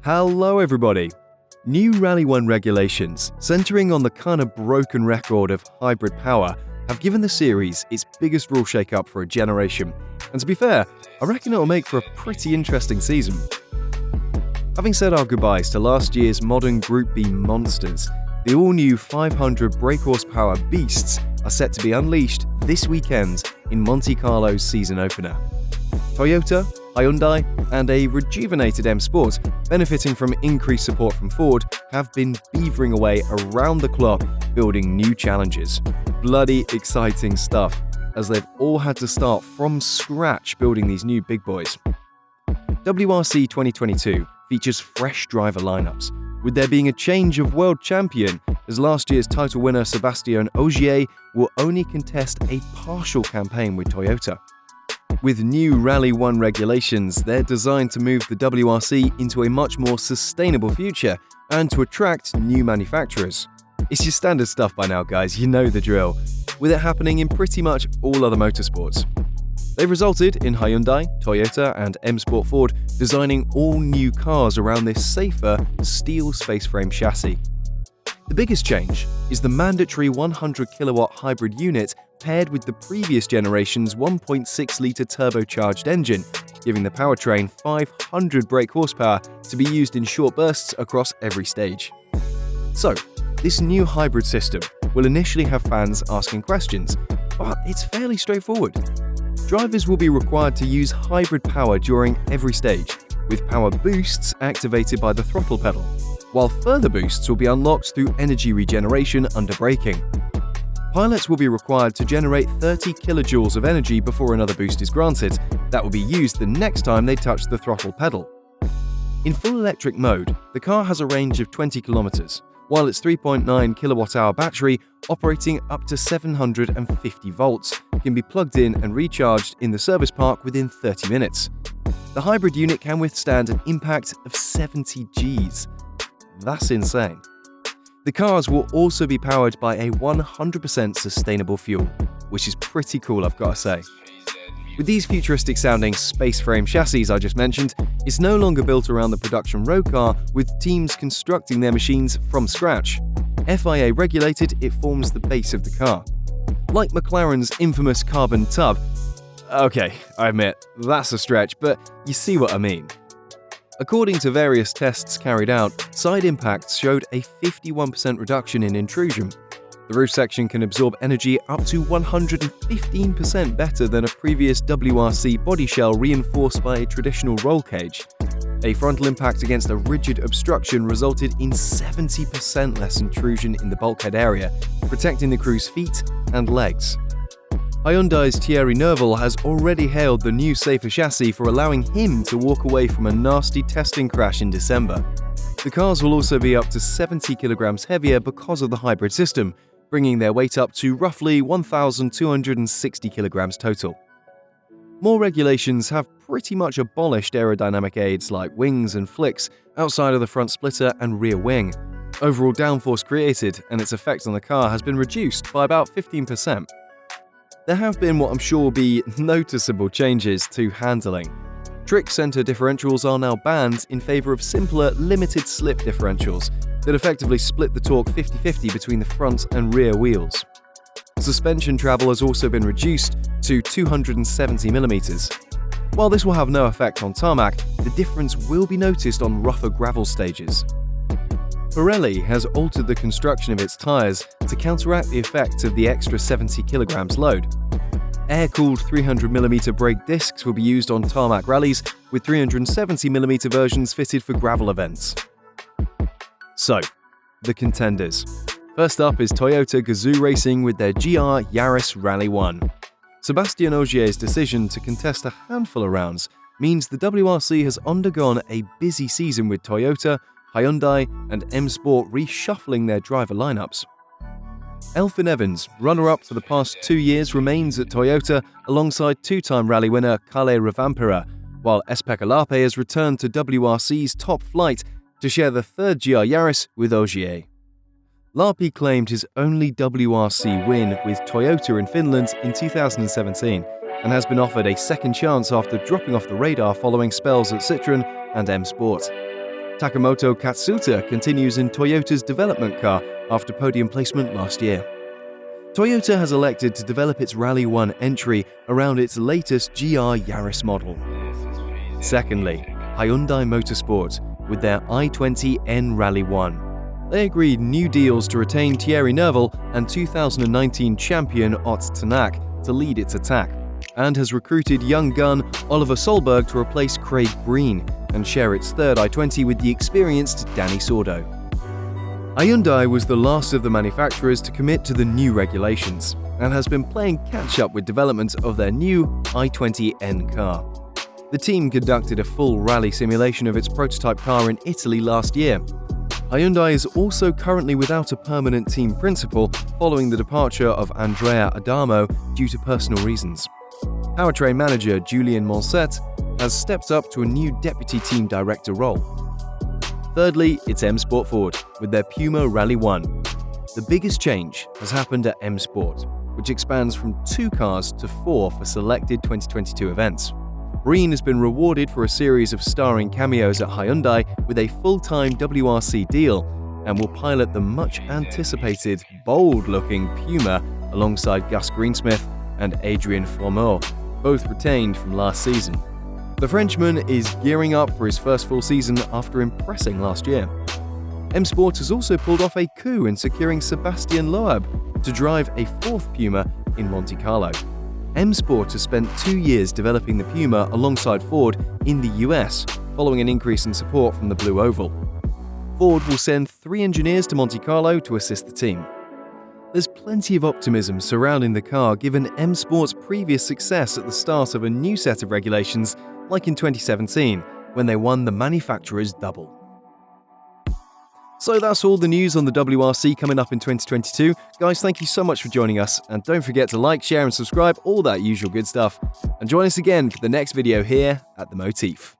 Hello everybody! New Rally 1 regulations, centering on the kind of broken record of hybrid power, have given the series its biggest rule shake-up for a generation. And to be fair, I reckon it'll make for a pretty interesting season. Having said our goodbyes to last year's modern Group B monsters, the all-new 500 brake horsepower beasts are set to be unleashed this weekend in Monte Carlo's season opener. Toyota, Hyundai, and a rejuvenated M Sport, benefiting from increased support from Ford, have been beavering away around the clock building new challenges. Bloody exciting stuff, as they've all had to start from scratch building these new big boys. WRC 2022 features fresh driver lineups, with there being a change of world champion, as last year's title winner Sébastien Ogier will only contest a partial campaign with Toyota. With new Rally 1 regulations, they're designed to move the WRC into a much more sustainable future and to attract new manufacturers. It's your standard stuff by now, guys, you know the drill, with it happening in pretty much all other motorsports. They've resulted in Hyundai, Toyota, and M Sport Ford designing all new cars around this safer steel space frame chassis. The biggest change is the mandatory 100 kilowatt hybrid unit paired with the previous generation's 1.6-litre turbocharged engine, giving the powertrain 500 brake horsepower to be used in short bursts across every stage. So, this new hybrid system will initially have fans asking questions, but it's fairly straightforward. Drivers will be required to use hybrid power during every stage, with power boosts activated by the throttle pedal, while further boosts will be unlocked through energy regeneration under braking. Pilots will be required to generate 30 kilojoules of energy before another boost is granted. That will be used the next time they touch the throttle pedal. In full electric mode, the car has a range of 20 kilometers, while its 3.9 kilowatt-hour battery, operating up to 750 volts, can be plugged in and recharged in the service park within 30 minutes. The hybrid unit can withstand an impact of 70 Gs. That's insane. The cars will also be powered by a 100% sustainable fuel, which is pretty cool, I've got to say. With these futuristic-sounding space frame chassis I just mentioned, it's no longer built around the production road car, with teams constructing their machines from scratch. FIA regulated, it forms the base of the car. Like McLaren's infamous carbon tub. Okay, I admit, that's a stretch, but you see what I mean. According to various tests carried out, side impacts showed a 51% reduction in intrusion. The roof section can absorb energy up to 115% better than a previous WRC body shell reinforced by a traditional roll cage. A frontal impact against a rigid obstruction resulted in 70% less intrusion in the bulkhead area, protecting the crew's feet and legs. Hyundai's Thierry Neuville has already hailed the new safer chassis for allowing him to walk away from a nasty testing crash in December. The cars will also be up to 70 kilograms heavier because of the hybrid system, bringing their weight up to roughly 1,260 kilograms total. More regulations have pretty much abolished aerodynamic aids like wings and flicks outside of the front splitter and rear wing. Overall downforce created and its effect on the car has been reduced by about 15%. There have been what I'm sure will be noticeable changes to handling. Trick center differentials are now banned in favor of simpler limited slip differentials that effectively split the torque 50-50 between the front and rear wheels. Suspension travel has also been reduced to 270mm. While this will have no effect on tarmac, the difference will be noticed on rougher gravel stages. Pirelli has altered the construction of its tyres to counteract the effect of the extra 70 kilograms load. Air-cooled 300mm brake discs will be used on tarmac rallies, with 370mm versions fitted for gravel events. So, the contenders. First up is Toyota Gazoo Racing with their GR Yaris Rally 1. Sébastien Ogier's decision to contest a handful of rounds means the WRC has undergone a busy season with Toyota, Hyundai, and M Sport reshuffling their driver lineups. Elfyn Evans, runner-up for the past 2 years, remains at Toyota alongside two-time rally winner Kalle Rovanperä, while Pekka Lape has returned to WRC's top flight to share the third GR Yaris with Ogier. Lape claimed his only WRC win with Toyota in Finland in 2017 and has been offered a second chance after dropping off the radar following spells at Citroën and M Sport. Takamoto Katsuta continues in Toyota's development car after podium placement last year. Toyota has elected to develop its Rally 1 entry around its latest GR Yaris model. Secondly, Hyundai Motorsport with their i20N Rally 1. They agreed new deals to retain Thierry Neuville and 2019 champion Ott Tanak to lead its attack, and has recruited young gun Oliver Solberg to replace Craig Breen and share its third i20 with the experienced Danny Sordo. Hyundai was the last of the manufacturers to commit to the new regulations and has been playing catch-up with development of their new i20N car. The team conducted a full rally simulation of its prototype car in Italy last year. Hyundai is also currently without a permanent team principal following the departure of Andrea Adamo due to personal reasons. Powertrain manager Julien Monset has stepped up to a new deputy team director role. Thirdly, it's M Sport Ford with their Puma Rally 1. The biggest change has happened at M Sport, which expands from 2 cars to 4 for selected 2022 events. Breen has been rewarded for a series of starring cameos at Hyundai with a full-time WRC deal and will pilot the much-anticipated, bold-looking Puma alongside Gus Greensmith and Adrien Fourmeau, both retained from last season. The Frenchman is gearing up for his first full season after impressing last year. M Sport has also pulled off a coup in securing Sébastien Loeb to drive a 4th Puma in Monte Carlo. M Sport has spent 2 years developing the Puma alongside Ford in the US, following an increase in support from the Blue Oval. Ford will send 3 engineers to Monte Carlo to assist the team. There's plenty of optimism surrounding the car given M Sport's previous success at the start of a new set of regulations like in 2017, when they won the manufacturer's double. So that's all the news on the WRC coming up in 2022. Guys, thank you so much for joining us, and don't forget to like, share and subscribe, all that usual good stuff. And join us again for the next video here at The Motif.